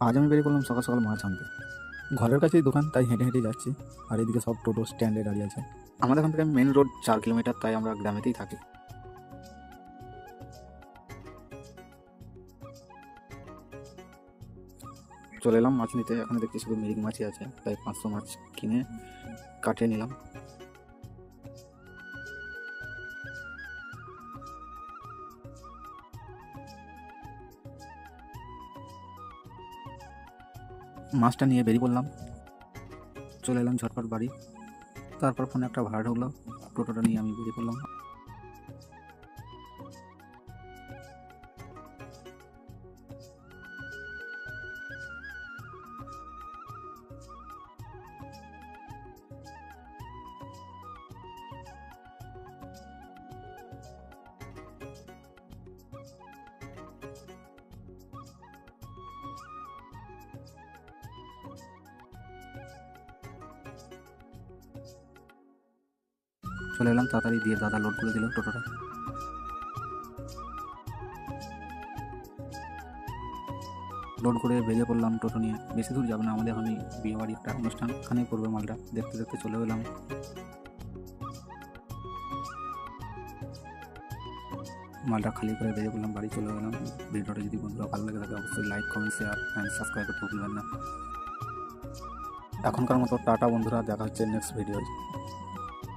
আজ আমি বেরিয়ে পড়লাম সকাল সকাল মাছ আনতে। ঘরের কাছেই দোকান, তাই হেঁটে হেঁটে যাচ্ছি। আর এদিকে সব টোটো স্ট্যান্ডে দাঁড়িয়ে আছে। আমাদের এখান থেকে মেন রোড 4 কিলোমিটার, তাই আমরা গ্রামেতেই থাকি। চলে এলাম মাছ নিতে। এখানে দেখছি শুধু মিরিক মাছই আছে, তাই 500 মাছ কিনে কাটিয়ে নিলাম। মাছটা নিয়ে বেরিয়ে পড়লাম। চলে এলাম ঝটপট বাড়ি। তারপর ফোনে একটা ভাড়া ঢুকলো, টোটোটা নিয়ে আমি বেরিয়ে পড়লাম। চলে এলাম তাড়াতাড়ি, দিয়ে দাদা লোড করে দিল টোটোটা। লোড করে বেরিয়ে পড়লাম টোটো নিয়ে। বেশি দূর যাবে না, আমাদের এখানে বিয়ে বাড়ি একটা অনুষ্ঠান, ওখানেই পড়বে মালটা। দেখতে দেখতে চলে এলাম। মালটা খালি করে বেরিয়ে পড়লাম, বাড়ি চলে গেলাম। ভিডিওটা যদি বন্ধুরা ভালো লাগে থাকে অবশ্যই like, comment, share and subscribe করতে ভুলবেন না। এখনকার মতো টাটা বন্ধুরা, দেখা হচ্ছে নেক্সট ভিডিও।